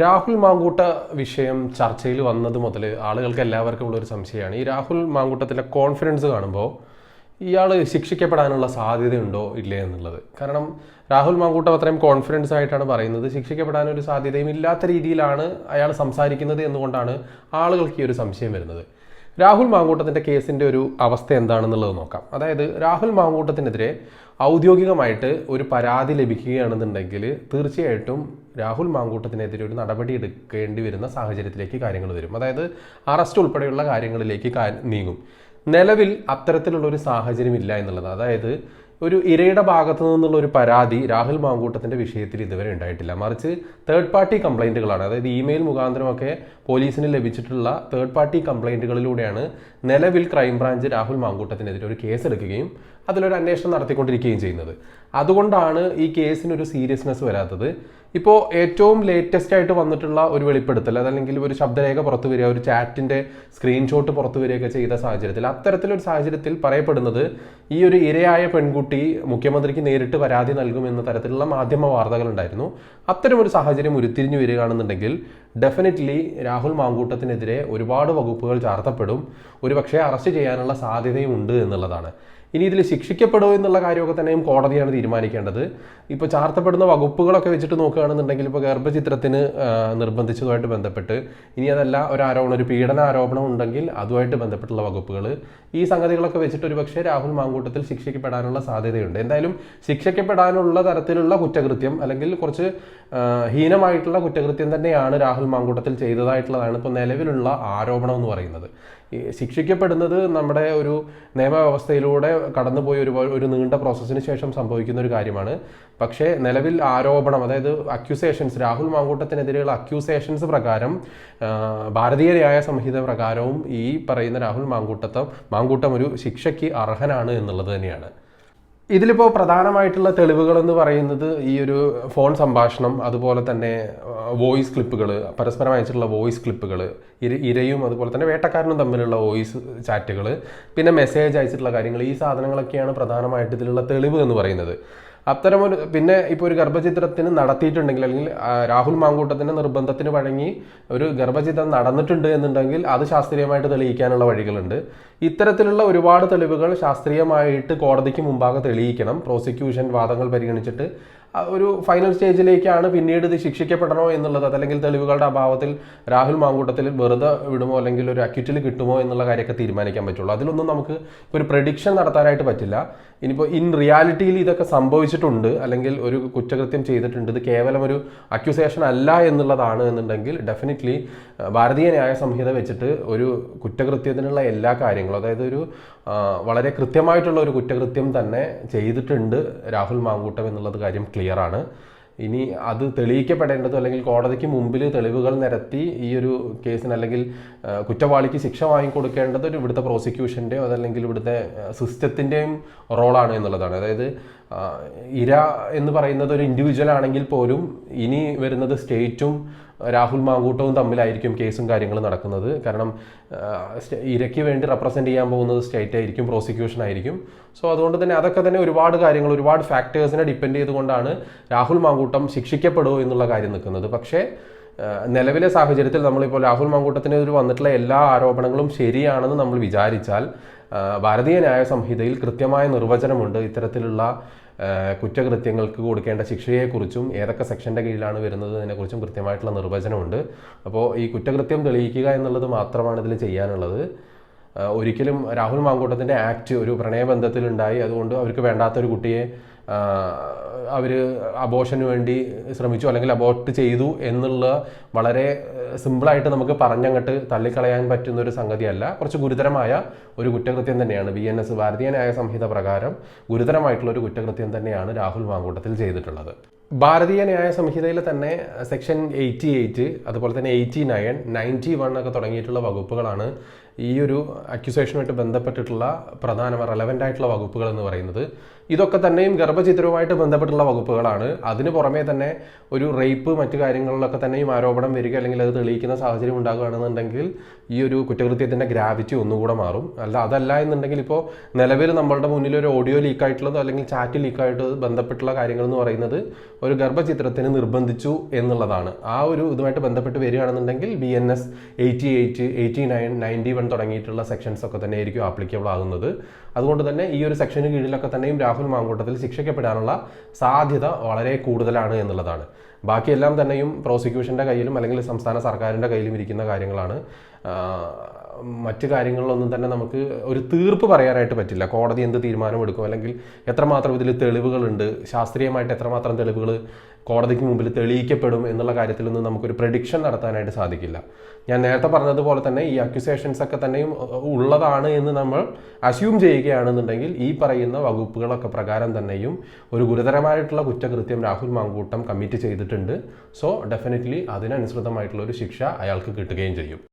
രാഹുൽ മാങ്കൂട്ട വിഷയം ചർച്ചയിൽ വന്നത് മുതൽ ആളുകൾക്ക് എല്ലാവർക്കും ഉള്ളൊരു സംശയമാണ്. ഈ രാഹുൽ മാങ്കൂട്ടത്തിൻ്റെ കോൺഫിഡൻസ് കാണുമ്പോൾ ഇയാൾ ശിക്ഷിക്കപ്പെടാനുള്ള സാധ്യതയുണ്ടോ ഇല്ലേ എന്നുള്ളത്. കാരണം രാഹുൽ മാങ്കൂട്ടം അത്രയും കോൺഫിഡൻസ് ആയിട്ടാണ് പറയുന്നത്. ശിക്ഷിക്കപ്പെടാനൊരു സാധ്യതയും ഇല്ലാത്ത രീതിയിലാണ് അയാൾ സംസാരിക്കുന്നത് എന്നുകൊണ്ടാണ് ആളുകൾക്ക് ഈ ഒരു സംശയം വരുന്നത്. രാഹുൽ മാങ്കൂട്ടത്തിൻ്റെ കേസിൻ്റെ ഒരു അവസ്ഥ എന്താണെന്നുള്ളത് നോക്കാം. അതായത് രാഹുൽ മാങ്കൂട്ടത്തിനെതിരെ ഔദ്യോഗികമായിട്ട് ഒരു പരാതി ലഭിക്കുകയാണെന്നുണ്ടെങ്കിൽ തീർച്ചയായിട്ടും രാഹുൽ മാങ്കൂട്ടത്തിനെതിരെ ഒരു നടപടി എടുക്കേണ്ടി വരുന്ന സാഹചര്യത്തിലേക്ക് കാര്യങ്ങൾ വരും. അതായത് അറസ്റ്റ് ഉൾപ്പെടെയുള്ള കാര്യങ്ങളിലേക്ക് നീങ്ങും. നിലവിൽ അത്തരത്തിലുള്ളൊരു സാഹചര്യം ഇല്ല എന്നുള്ളത്. അതായത് ഒരു ഇരയുടെ ഭാഗത്തു നിന്നുള്ള ഒരു പരാതി രാഹുൽ മാങ്കൂട്ടത്തിൻ്റെ വിഷയത്തിൽ ഇതുവരെ ഉണ്ടായിട്ടില്ല. മറിച്ച് തേർഡ് പാർട്ടി കംപ്ലൈൻറ്റുകളാണ്. അതായത് ഇമെയിൽ മുഖാന്തരമൊക്കെ പോലീസിന് ലഭിച്ചിട്ടുള്ള തേർഡ് പാർട്ടി കംപ്ലൈൻറ്റുകളിലൂടെയാണ് നിലവിൽ ക്രൈംബ്രാഞ്ച് രാഹുൽ മാങ്കൂട്ടത്തിനെതിരെ ഒരു കേസ് എടുക്കുകയും അതിലൊരു അന്വേഷണം നടത്തിക്കൊണ്ടിരിക്കുകയും ചെയ്യുന്നത്. അതുകൊണ്ടാണ് ഈ കേസിനൊരു സീരിയസ്നെസ് വരാത്തത്. ഇപ്പോൾ ഏറ്റവും ലേറ്റസ്റ്റ് ആയിട്ട് വന്നിട്ടുള്ള ഒരു വെളിപ്പെടുത്തൽ, അതല്ലെങ്കിൽ ഒരു ശബ്ദരേഖ പുറത്തു വരിക, ഒരു ചാറ്റിൻ്റെ സ്ക്രീൻഷോട്ട് പുറത്തു വരികയൊക്കെ ചെയ്ത സാഹചര്യത്തിൽ, അത്തരത്തിലൊരു സാഹചര്യത്തിൽ പറയപ്പെടുന്നത് ഈ ഒരു ഇരയായ പെൺകുട്ടി മുഖ്യമന്ത്രിക്ക് നേരിട്ട് പരാതി നൽകുമെന്ന തരത്തിലുള്ള മാധ്യമ വാർത്തകൾ ഉണ്ടായിരുന്നു. അത്തരമൊരു സാഹചര്യം ഉരുത്തിരിഞ്ഞു വരികയാണെന്നുണ്ടെങ്കിൽ ഡെഫിനറ്റ്ലി രാഹുൽ മാങ്കൂട്ടത്തിനെതിരെ ഒരുപാട് വകുപ്പുകൾ ചാർത്തപ്പെടും. ഒരുപക്ഷെ അറസ്റ്റ് ചെയ്യാനുള്ള സാധ്യതയും ഉണ്ട് എന്നുള്ളതാണ്. ഇനി ഇതിൽ ശിക്ഷിക്കപ്പെടുമോ എന്നുള്ള കാര്യമൊക്കെ തന്നെയും കോടതിയാണ് തീരുമാനിക്കേണ്ടത്. ഇപ്പോൾ ചാർത്തപ്പെടുന്ന വകുപ്പുകളൊക്കെ വെച്ചിട്ട് നോക്കുകയാണെന്നുണ്ടെങ്കിൽ ഇപ്പോൾ ഗർഭചിത്രത്തിന് നിർബന്ധിച്ചതുമായിട്ട് ബന്ധപ്പെട്ട്, ഇനി അതല്ല ഒരു ആരോപണം, ഒരു പീഡന ആരോപണം ഉണ്ടെങ്കിൽ അതുമായിട്ട് ബന്ധപ്പെട്ടുള്ള വകുപ്പുകൾ, ഈ സംഗതികളൊക്കെ വെച്ചിട്ട് ഒരുപക്ഷെ രാഹുൽ മാങ്കൂട്ടത്തിൽ ശിക്ഷിക്കപ്പെടാനുള്ള സാധ്യതയുണ്ട്. എന്തായാലും ശിക്ഷിക്കപ്പെടാനുള്ള തരത്തിലുള്ള കുറ്റകൃത്യം അല്ലെങ്കിൽ കുറച്ച് ഹീനമായിട്ടുള്ള കുറ്റകൃത്യം തന്നെയാണ് രാഹുൽ മാങ്കൂട്ടത്തിൽ ചെയ്തതായിട്ടുള്ളതാണ് ഇപ്പോൾ നിലവിലുള്ള ആരോപണം എന്ന് പറയുന്നത്. ശിക്ഷിക്കപ്പെടുന്നത് നമ്മുടെ ഒരു നിയമവ്യവസ്ഥയിലൂടെ കടന്നുപോയി ഒരു നീണ്ട പ്രോസസ്സിന് ശേഷം സംഭവിക്കുന്ന ഒരു കാര്യമാണ്. പക്ഷേ നിലവിൽ ആരോപണം, അതായത് അക്യൂസേഷൻസ്, രാഹുൽ മാങ്കൂട്ടത്തിനെതിരെയുള്ള അക്യൂസേഷൻസ് പ്രകാരം ഭാരതീയ ന്യായ സംഹിത പ്രകാരവും ഈ പറയുന്ന രാഹുൽ മാങ്കൂട്ടം ഒരു ശിക്ഷയ്ക്ക് അർഹനാണ് എന്നുള്ളത് തന്നെയാണ്. ഇതിലിപ്പോൾ പ്രധാനമായിട്ടുള്ള തെളിവുകൾ എന്ന് പറയുന്നത് ഈ ഒരു ഫോൺ സംഭാഷണം, അതുപോലെ തന്നെ വോയിസ് ക്ലിപ്പുകൾ, പരസ്പരം അയച്ചിട്ടുള്ള വോയിസ് ക്ലിപ്പുകൾ, ഇരയും അതുപോലെ തന്നെ വേട്ടക്കാരനും തമ്മിലുള്ള വോയിസ് ചാറ്റുകൾ, പിന്നെ മെസ്സേജ് അയച്ചിട്ടുള്ള കാര്യങ്ങൾ, ഈ സാധനങ്ങളൊക്കെയാണ് പ്രധാനമായിട്ട് ഇതിലുള്ള തെളിവ് എന്ന് പറയുന്നത്. അത്തരമൊരു, പിന്നെ ഇപ്പോൾ ഒരു ഗർഭചിത്രത്തിന് നടത്തിയിട്ടുണ്ടെങ്കിൽ, അല്ലെങ്കിൽ രാഹുൽ മാങ്കൂട്ടത്തിൻ്റെ നിർബന്ധത്തിന് വഴങ്ങി ഒരു ഗർഭചിത്രം നടന്നിട്ടുണ്ട് എന്നുണ്ടെങ്കിൽ അത് ശാസ്ത്രീയമായിട്ട് തെളിയിക്കാനുള്ള വഴികളുണ്ട്. ഇത്തരത്തിലുള്ള ഒരുപാട് തെളിവുകൾ ശാസ്ത്രീയമായിട്ട് കോടതിക്ക് മുമ്പാകെ തെളിയിക്കണം. പ്രോസിക്യൂഷൻ വാദങ്ങൾ പരിഗണിച്ചിട്ട് ഒരു ഫൈനൽ സ്റ്റേജിലേക്കാണ് പിന്നീട് ഇത് ശിക്ഷിക്കപ്പെടണോ എന്നുള്ളത്, അതല്ലെങ്കിൽ തെളിവുകളുടെ അഭാവത്തിൽ രാഹുൽ മാങ്കൂട്ടത്തിൽ വെറുതെ വിടുമോ അല്ലെങ്കിൽ ഒരു അക്യൂറ്റിൽ കിട്ടുമോ എന്നുള്ള കാര്യമൊക്കെ തീരുമാനിക്കാൻ പറ്റുള്ളൂ. അതിലൊന്നും നമുക്ക് ഒരു പ്രഡിക്ഷൻ നടത്താനായിട്ട് പറ്റില്ല. ഇനിയിപ്പോൾ ഇൻ റിയാലിറ്റിയിൽ ഇതൊക്കെ സംഭവിച്ചിട്ടുണ്ട്, അല്ലെങ്കിൽ ഒരു കുറ്റകൃത്യം ചെയ്തിട്ടുണ്ട്, ഇത് കേവലം ഒരു അക്യൂസേഷൻ അല്ല എന്നുള്ളതാണ് എന്നുണ്ടെങ്കിൽ ഡെഫിനറ്റ്ലി ഭാരതീയ ന്യായ സംഹിത വെച്ചിട്ട് ഒരു കുറ്റകൃത്യത്തിനുള്ള എല്ലാ കാര്യങ്ങളും, അതായത് ഒരു വളരെ കൃത്യമായിട്ടുള്ള ഒരു കുറ്റകൃത്യം തന്നെ ചെയ്തിട്ടുണ്ട് രാഹുൽ മാങ്കൂട്ടം എന്നുള്ളത് കാര്യം ക്ലിയറാണ്. ഇനി അത് തെളിയിക്കപ്പെടേണ്ടത്, അല്ലെങ്കിൽ കോടതിക്ക് മുമ്പിൽ തെളിവുകൾ നിരത്തി ഈ ഒരു കേസിന് അല്ലെങ്കിൽ കുറ്റവാളിക്ക് ശിക്ഷ വാങ്ങിക്കൊടുക്കേണ്ടത് ഇവിടുത്തെ പ്രോസിക്യൂഷൻ്റെയോ അതല്ലെങ്കിൽ ഇവിടുത്തെ സിസ്റ്റത്തിൻ്റെയും റോളാണ് എന്നുള്ളതാണ്. അതായത് ഇര എന്ന് പറയുന്നത് ഒരു ഇൻഡിവിജ്വൽ ആണെങ്കിൽ പോലും ഇനി വരുന്നത് സ്റ്റേറ്റും രാഹുൽ മാങ്കൂട്ടവും തമ്മിലായിരിക്കും കേസും കാര്യങ്ങളും നടക്കുന്നത്. കാരണം ഇരയ്ക്ക് വേണ്ടി റെപ്രസെൻ്റ് ചെയ്യാൻ പോകുന്നത് സ്റ്റേറ്റ് ആയിരിക്കും, പ്രോസിക്യൂഷൻ ആയിരിക്കും. സോ അതുകൊണ്ട് തന്നെ അതൊക്കെ തന്നെ ഒരുപാട് കാര്യങ്ങൾ, ഒരുപാട് ഫാക്ടേഴ്സിനെ ഡിപ്പെൻഡ് ചെയ്തുകൊണ്ടാണ് രാഹുൽ മാങ്കൂട്ടം ശിക്ഷിക്കപ്പെടുമോ എന്നുള്ള കാര്യം നിൽക്കുന്നത്. പക്ഷേ നിലവിലെ സാഹചര്യത്തിൽ നമ്മളിപ്പോൾ രാഹുൽ മാങ്കൂട്ടത്തിനെതിരെ വന്നിട്ടുള്ള എല്ലാ ആരോപണങ്ങളും ശരിയാണെന്ന് നമ്മൾ വിചാരിച്ചാൽ ഭാരതീയ ന്യായ സംഹിതയിൽ കൃത്യമായ നിർവചനമുണ്ട്. ഇത്തരത്തിലുള്ള കുറ്റകൃത്യങ്ങൾക്ക് കൊടുക്കേണ്ട ശിക്ഷയെക്കുറിച്ചും ഏതൊക്കെ സെക്ഷൻ്റെ കീഴിലാണ് വരുന്നത് അതിനെക്കുറിച്ചും കൃത്യമായിട്ടുള്ള നിർവചനമുണ്ട്. അപ്പോൾ ഈ കുറ്റകൃത്യം തെളിയിക്കുക എന്നുള്ളത് മാത്രമാണ് ഇതിൽ ചെയ്യാനുള്ളത്. ഒരിക്കലും രാഹുൽ മാങ്കൂട്ടത്തിൻ്റെ ആക്ട് ഒരു പ്രണയബന്ധത്തിലുണ്ടായി, അതുകൊണ്ട് അവർക്ക് വേണ്ടാത്തൊരു കുട്ടിയെ അവർ അബോർഷന് വേണ്ടി ശ്രമിച്ചു അല്ലെങ്കിൽ അബോർട്ട് ചെയ്തു എന്നുള്ള വളരെ സിമ്പിളായിട്ട് നമുക്ക് പറഞ്ഞങ്ങോട്ട് തള്ളിക്കളയാൻ പറ്റുന്ന ഒരു സംഗതിയല്ല. കുറച്ച് ഗുരുതരമായ ഒരു കുറ്റകൃത്യം തന്നെയാണ്. BNS ഭാരതീയ ന്യായ സംഹിത പ്രകാരം ഗുരുതരമായിട്ടുള്ള ഒരു കുറ്റകൃത്യം തന്നെയാണ് രാഹുൽ മാങ്കൂട്ടത്തിൽ ചെയ്തിട്ടുള്ളത്. ഭാരതീയ ന്യായ സംഹിതയിൽ തന്നെ സെക്ഷൻ 88, അതുപോലെ തന്നെ 89, 91 ഒക്കെ തുടങ്ങിയിട്ടുള്ള വകുപ്പുകളാണ് ഈ ഒരു അക്യൂസേഷനുമായിട്ട് ബന്ധപ്പെട്ടിട്ടുള്ള പ്രധാന റെലവൻ്റ് ആയിട്ടുള്ള വകുപ്പുകൾ എന്ന് പറയുന്നത് ഇതൊക്കെ തന്നെയും ഗർഭചിത്രവുമായിട്ട് ബന്ധപ്പെട്ടുള്ള വകുപ്പുകളാണ്. അതിന് പുറമേ തന്നെ ഒരു റേപ്പ് മറ്റു കാര്യങ്ങളിലൊക്കെ തന്നെയും ആരോപണം വരിക അല്ലെങ്കിൽ അത് തെളിയിക്കുന്ന സാഹചര്യം ഉണ്ടാകുകയാണെന്നുണ്ടെങ്കിൽ ഈ ഒരു കുറ്റകൃത്യത്തിൻ്റെ ഗ്രാവിറ്റി ഒന്നുകൂടെ മാറും. അതല്ല എന്നുണ്ടെങ്കിൽ ഇപ്പോൾ നിലവിൽ നമ്മളുടെ മുന്നിൽ ഒരു ഓഡിയോ ലീക്കായിട്ടുള്ളതോ അല്ലെങ്കിൽ ചാറ്റ് ലീക്കായിട്ട് ബന്ധപ്പെട്ടുള്ള കാര്യങ്ങൾ എന്ന് പറയുന്നത് ഒരു ഗർഭചിത്രത്തിന് നിർബന്ധിച്ചു എന്നുള്ളതാണ്. ആ ഒരു ഇതുമായിട്ട് ബന്ധപ്പെട്ട് വരികയാണെന്നുണ്ടെങ്കിൽ BNS 88, 89, 91 തുടങ്ങിയിട്ടുള്ള സെക്ഷൻസ് ഒക്കെ തന്നെ ആയിരിക്കും ആപ്ലിക്കബിൾ ആകുന്നത്. അതുകൊണ്ട് തന്നെ ഈ ഒരു സെക്ഷന് കീഴിലൊക്കെ തന്നെയും രാഹുൽ മാങ്കൂട്ടത്തിൽ ശിക്ഷിക്കപ്പെടാനുള്ള സാധ്യത വളരെ കൂടുതലാണ് എന്നുള്ളതാണ്. ബാക്കിയെല്ലാം തന്നെയും പ്രോസിക്യൂഷൻ്റെ കയ്യിലും അല്ലെങ്കിൽ സംസ്ഥാന സർക്കാരിൻ്റെ കയ്യിലും ഇരിക്കുന്ന കാര്യങ്ങളാണ്. മറ്റു കാര്യങ്ങളിലൊന്നും തന്നെ നമുക്ക് ഒരു തീർപ്പ് പറയാനായിട്ട് പറ്റില്ല. കോടതി എന്ത് തീരുമാനമെടുക്കും അല്ലെങ്കിൽ എത്രമാത്രം ഇതിൽ തെളിവുകളുണ്ട്, ശാസ്ത്രീയമായിട്ട് എത്രമാത്രം തെളിവുകൾ കോടതിക്ക് മുമ്പിൽ തെളിയിക്കപ്പെടും എന്നുള്ള കാര്യത്തിലൊന്നും നമുക്കൊരു പ്രഡിക്ഷൻ നടത്താനായിട്ട് സാധിക്കില്ല. ഞാൻ നേരത്തെ പറഞ്ഞതുപോലെ തന്നെ ഈ അക്യൂസേഷൻസ് ഒക്കെ തന്നെയും ഉള്ളതാണ് എന്ന് നമ്മൾ അസ്യൂം ചെയ്യുകയാണെന്നുണ്ടെങ്കിൽ ഈ പറയുന്ന വകുപ്പുകളൊക്കെ പ്രകാരം തന്നെയും ഒരു ഗുരുതരമായിട്ടുള്ള കുറ്റകൃത്യം രാഹുൽ മാങ്കൂട്ടം കമ്മിറ്റ് ചെയ്തിട്ടുണ്ട്. സോ ഡെഫിനറ്റ്ലി അതിനനുസൃതമായിട്ടുള്ള ഒരു ശിക്ഷ അയാൾക്ക് കിട്ടുകയും ചെയ്യും.